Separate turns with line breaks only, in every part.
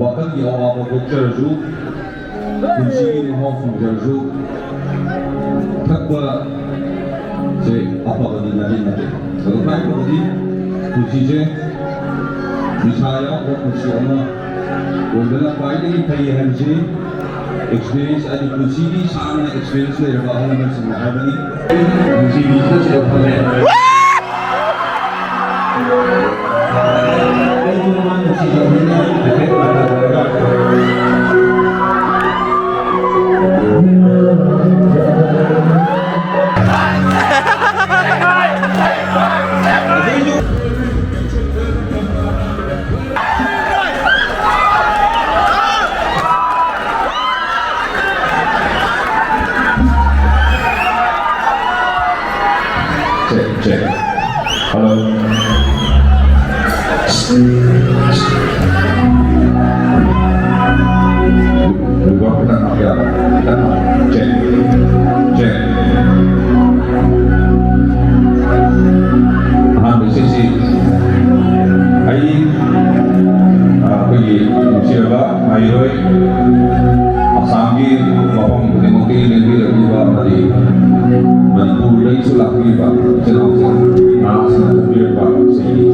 وقد يوافق الجرجو kunci hong jarju takwa se apa bagi nanti kalau baik bagi kunci je misalnya kunci ona undang baik lagi kayak je experience ada kunci di sana experience le bahasa macam mana ni kunci di sana se apa le itu mana kunci di sana Cek. Halo. Dua pernah ya. Cek. Di sisi ai pergi siapa Mairoi Asamgi ngomong demokrasi negeri lagi dari Manipur lagi sulap lagi pak senang biar pak sini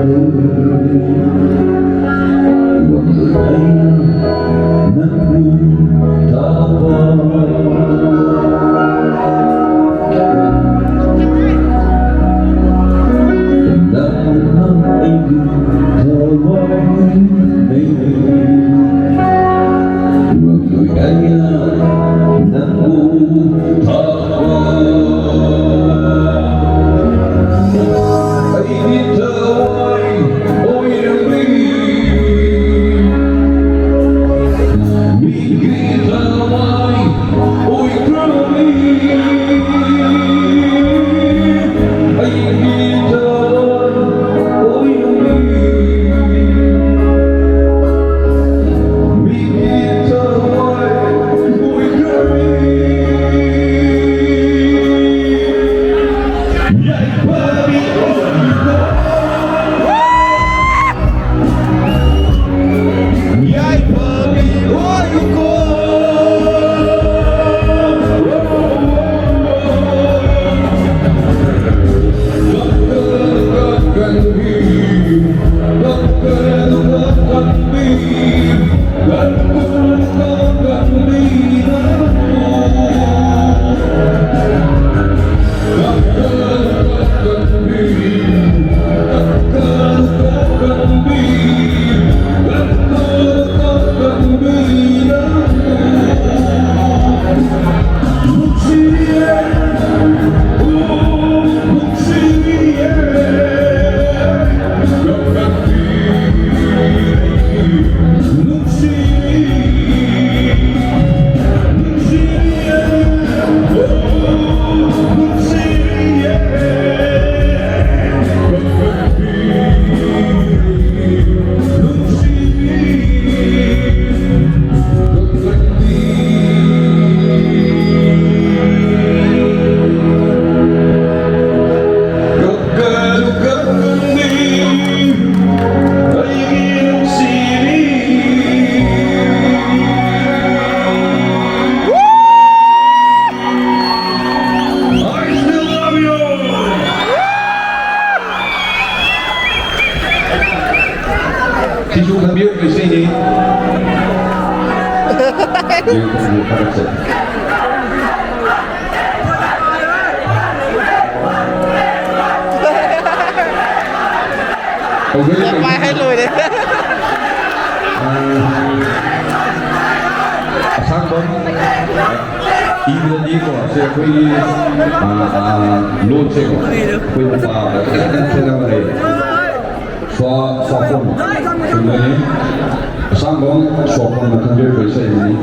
Waktu ay nagpuntawa Tandaan ay gintaway Waktu ay nagpuntawa Ay gintaway oy Gintaway oy krami Ay gintaway oy Gintaway oy krami Yay papi Yay papi oy ko Si chú không biết người sinh đi Nhưng không được phát triển
Lật vai hay lùi đấy.
Sang bóng ý nghĩa đi của sẽ quy luôn sẽ quy vào thế nào này xóa phong chúng này sang bóng xóa phong là thân với sẽ gì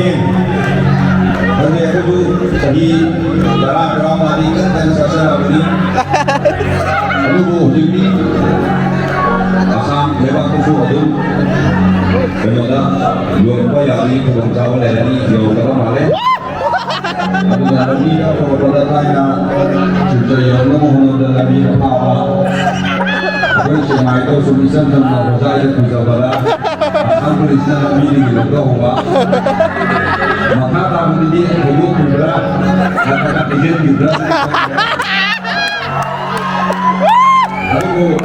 Tapi aku tu segi dalam drama ni kan dan sasana ini. Aku tu jadi asam lewat tu tu. Kemudian dua orang yang ini bukan jauh dari ini jauh dalam malai. Aku dah ni aku pada tanya cerita yang nombor dalam ini apa. Aku semai tu sumisan dan mau saya tu jawab. Asam tulisnya ini juga hoba. Maka kami ini dulu juga katakan izin juga. Aku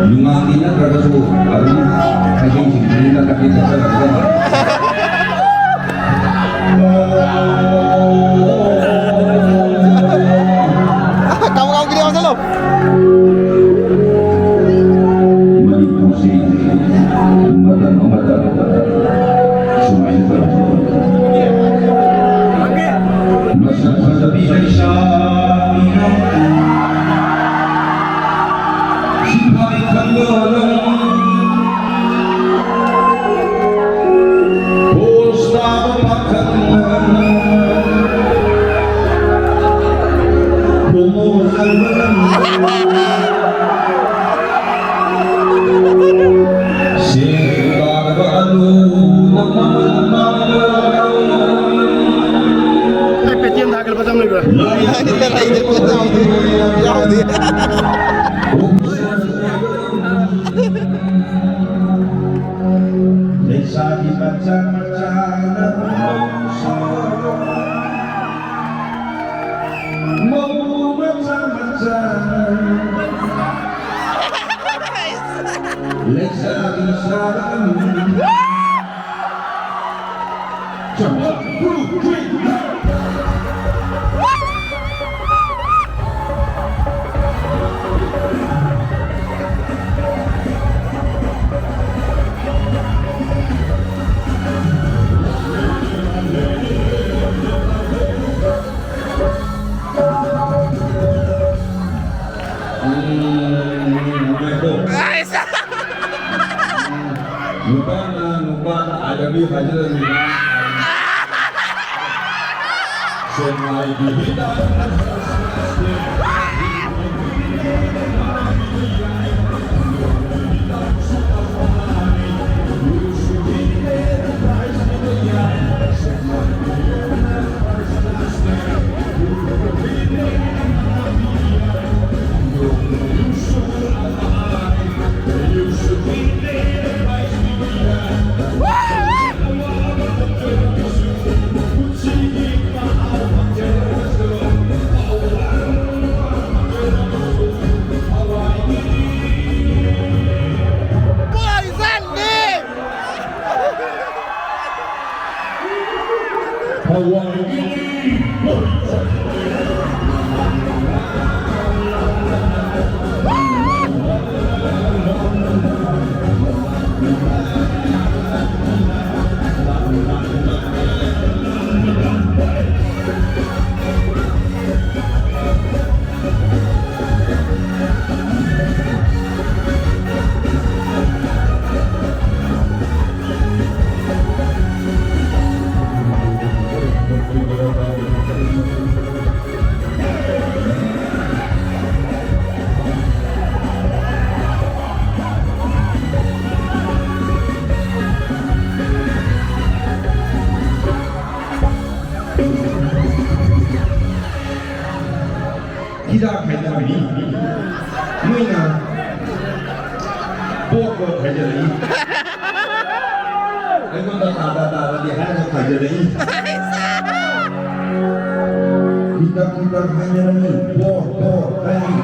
lungang ini kerana tu, aku kajian sini nak kita cakap.
Kamu gini apa selalu?
Manipulasi, mata, semua itu. Masa bisa disambung. Simpai kembali. Posta pakan.
Paytm था कल पता नहीं पड़ा
Desa dibaca-baca mau baca-baca Desa bisa coba lupa ada di hajar ni. Semua itu hidup. Kita kerja ini, mana pokok kerja ini. Aku tak ada di hari kerja ini. Kita kerja ini pokok ini.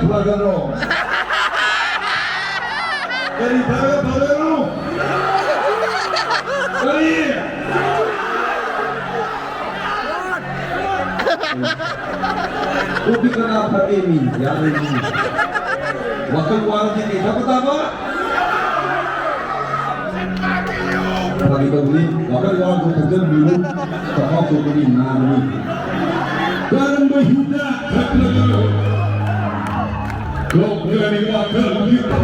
파가로 까리 파가로 까리 Ubi ka na patimi, yamin mo. Wakal wala dito, dapat tama? Pag ikaw ni, wakal wala ko tagal dulu, sa ako ko ni nami. Karang mahuda, kaklaga. Kau berani wakal dito.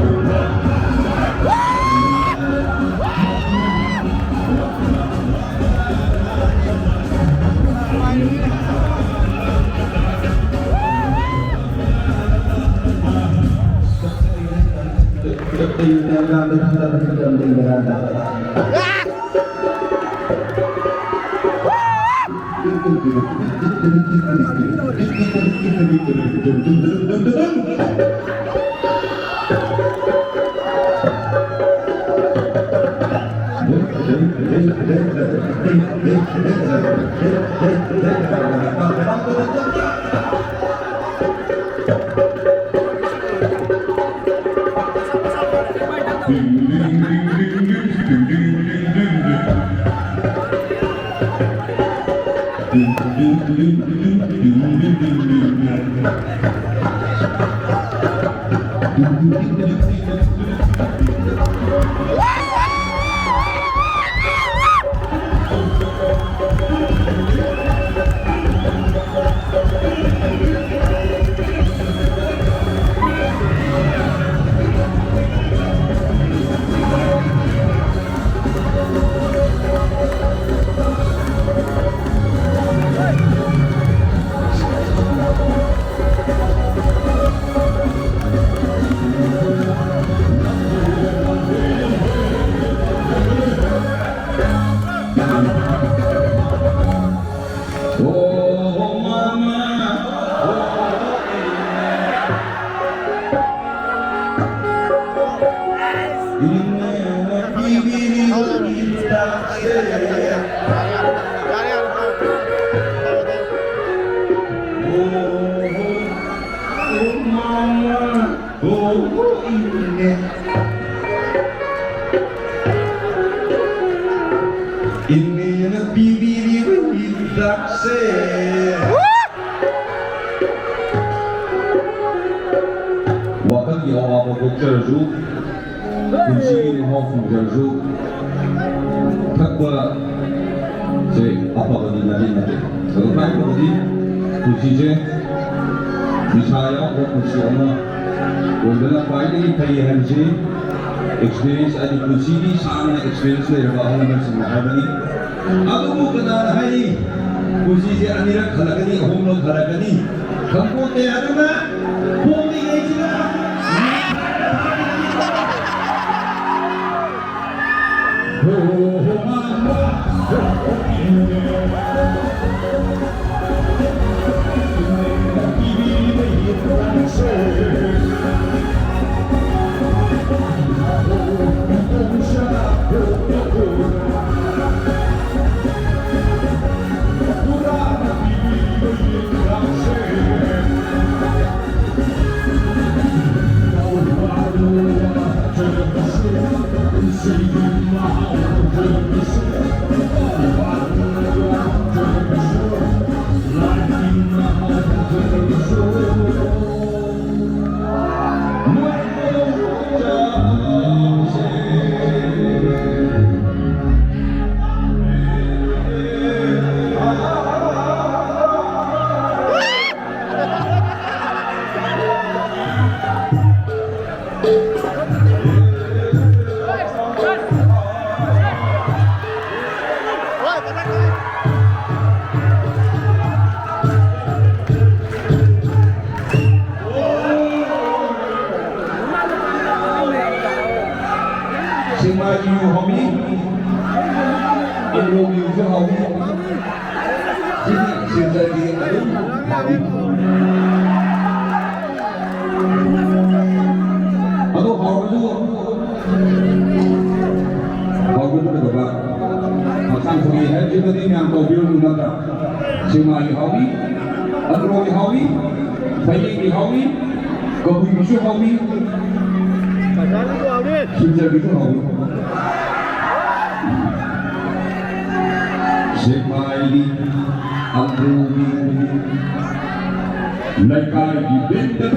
Ini anak bibir tidak waktu dia awal bekerja, kunci ini awal bekerja, tak boleh saya apa bagi nanti. Kalau tak bagi kunci je, misalnya kunci orang, orang paling kaya je. Experience ada kunci ni sama experience le bahawa nama semua ni. Aku bukan ada hari kunci je anirak khalagani, homlo khalagani. Kamu te ada na? Bumi ni cina. Oh mama. you homie. In your music homie. Jadi cerita dia ada. Aku hormat tu. Hormat tu berapa? Macam tu ni, jadi ni yang kau biar tu nak. Semua homie, agro homie, bayi homie, Kau pergi besok kau ni.
Pasal tu kau ni.
Sejak itu kau ni. Semaili Andrumi Naikari di benda